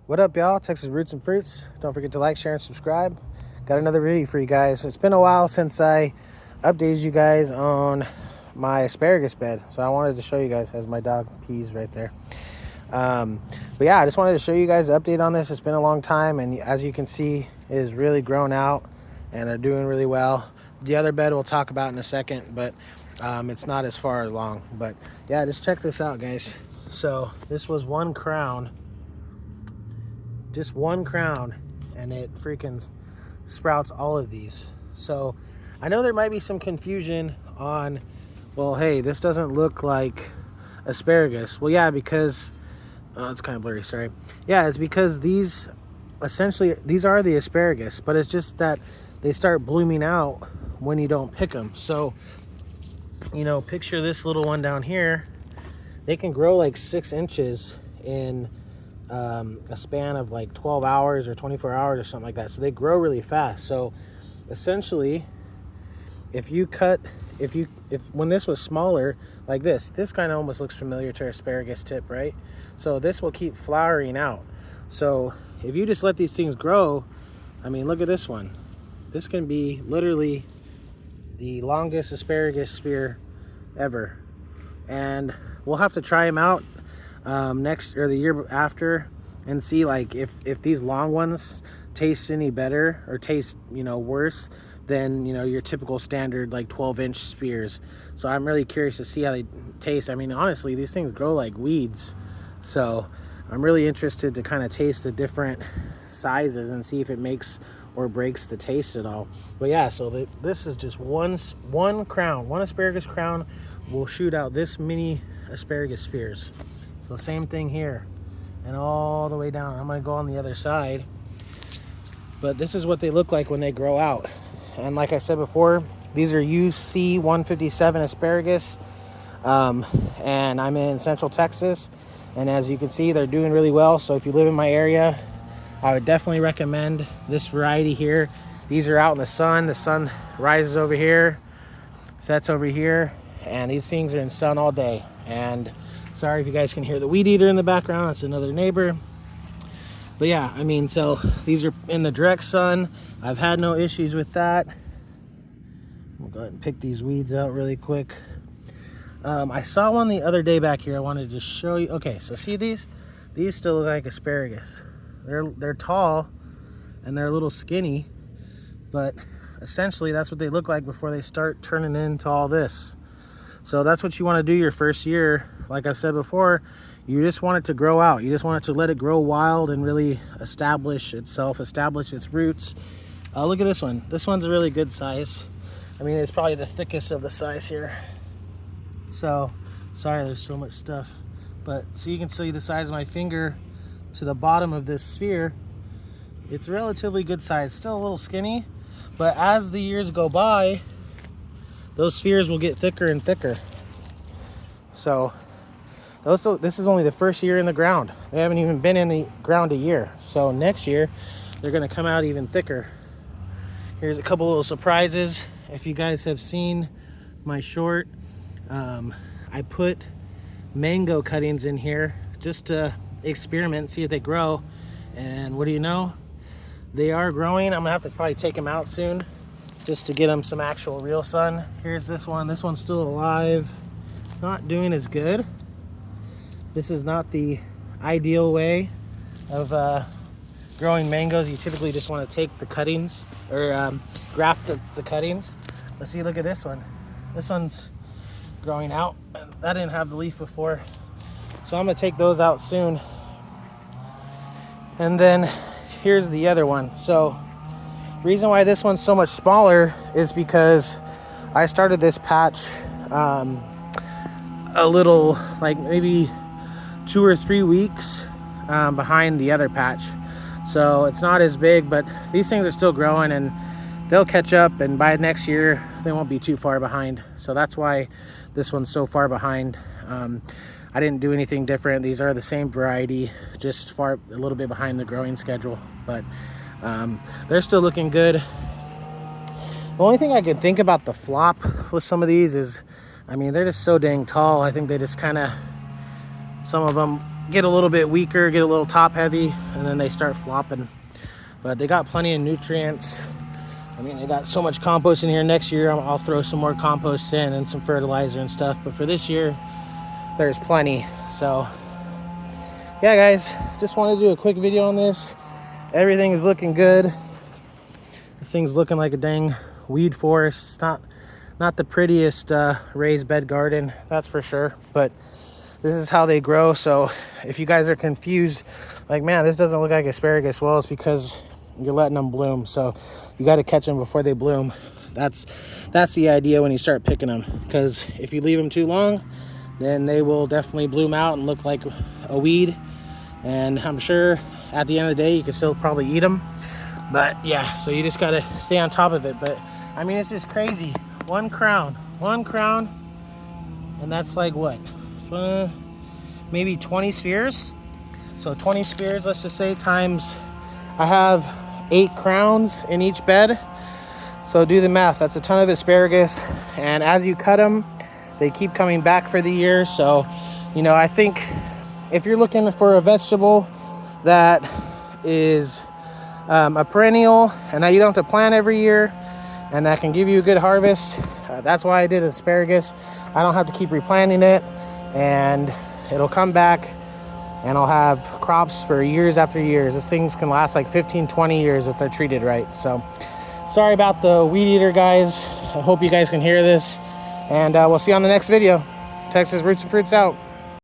What up, y'all? Texas Roots and Fruits. Don't forget to like, share, and subscribe. Got another video for you guys. It's been a while since I updated you guys on my asparagus bed, so I wanted to show you guys as my dog pees right there. But yeah, I just wanted to show you guys an update on this. It's been a long time, and as you can see, it is really grown out, and they're doing really well. The other bed we'll talk about in a second, but it's not as far along. But yeah, just check this out, guys. So this was one crown. Just one crown, and it freaking sprouts all of these. So I know there might be some confusion on, well, hey, this doesn't look like asparagus. Well, yeah, because it's kind of blurry, sorry. Yeah, it's because these essentially are the asparagus, but it's just that they start blooming out when you don't pick them. So, you know, picture this little one down here. They can grow like 6 inches in a span of like 12 hours or 24 hours or something like that. So they grow really fast. So essentially, if when this was smaller like this kind of almost looks familiar to asparagus tip, right? So this will keep flowering out. So if you just let these things grow, I mean, look at this one. This can be literally the longest asparagus spear ever. And we'll have to try them out next or the year after and see like if these long ones taste any better or taste, you know, worse than, you know, your typical standard like 12-inch spears. So I'm really curious to see how they taste. I mean, honestly, these things grow like weeds, so I'm really interested to kind of taste the different sizes and see if it makes or breaks the taste at all. But yeah, so this is just one asparagus crown will shoot out this many asparagus spears. So same thing here and all the way down. I'm gonna go on the other side, but this is what they look like when they grow out. And like I said before, these are UC 157 asparagus, and I'm in Central Texas, and as you can see, they're doing really well. So if you live in my area, I would definitely recommend this variety here. These are out in the sun rises over here, sets over here, and these things are in sun all day. And sorry if you guys can hear the weed eater in the background. That's another neighbor. But yeah, I mean, so these are in the direct sun. I've had no issues with that. We'll go ahead and pick these weeds out really quick. I saw one the other day back here. I wanted to show you. Okay, so see these? These still look like asparagus. They're tall and they're a little skinny, but essentially that's what they look like before they start turning into all this. So that's what you want to do your first year. Like I said before, you just want it to grow out. You just want it to let it grow wild and really establish itself, establish its roots. Look at this one. This one's a really good size. I mean, it's probably the thickest of the size here. So, sorry, there's so much stuff. But so you can see the size of my finger to the bottom of this sphere. It's relatively good size. Still a little skinny, but as the years go by, those spheres will get thicker and thicker. So this is only the first year in the ground. They haven't even been in the ground a year. So next year, they're gonna come out even thicker. Here's a couple little surprises. If you guys have seen my short, I put mango cuttings in here just to experiment, see if they grow. And what do you know? They are growing. I'm gonna have to probably take them out soon just to get them some actual real sun. Here's this one. This one's still alive. Not doing as good. This is not the ideal way of growing mangoes. You typically just want to take the cuttings or graft the cuttings. Let's see, look at this one. This one's growing out. That didn't have the leaf before. So I'm gonna take those out soon. And then here's the other one. So reason why this one's so much smaller is because I started this patch a little, like maybe 2 or 3 weeks behind the other patch. So it's not as big, but these things are still growing and they'll catch up, and by next year they won't be too far behind. So that's why this one's so far behind. I didn't do anything different. These are the same variety, just a little bit behind the growing schedule, but they're still looking good. The only thing I could think about the flop with some of these is, I mean, they're just so dang tall. I think they just kind of, some of them get a little bit weaker, get a little top heavy, and then they start flopping. But they got plenty of nutrients. I mean, they got so much compost in here. Next year I'll throw some more compost in and some fertilizer and stuff, but for this year there's plenty. So yeah guys, just wanted to do a quick video on this. Everything is looking good. This thing's looking like a dang weed forest. It's not the prettiest raised bed garden, that's for sure, but this is how they grow. So if you guys are confused, like, man, this doesn't look like asparagus, well, it's because you're letting them bloom. So you got to catch them before they bloom. That's the idea when you start picking them, because if you leave them too long, then they will definitely bloom out and look like a weed. And I'm sure at the end of the day you can still probably eat them, but yeah, so you just got to stay on top of it. But I mean, it's just crazy. One crown, and that's like what, maybe 20 spheres. So 20 spheres, let's just say, times, I have 8 crowns in each bed, so do the math. That's a ton of asparagus, and as you cut them, they keep coming back for the year. So, you know, I think if you're looking for a vegetable that is a perennial and that you don't have to plant every year and that can give you a good harvest, that's why I did asparagus. I don't have to keep replanting it, and it'll come back and I'll have crops for years after years. These things can last like 15-20 years if they're treated right. So sorry about the weed eater, guys. I hope you guys can hear this, and we'll see you on the next video. Texas Roots and Fruits out.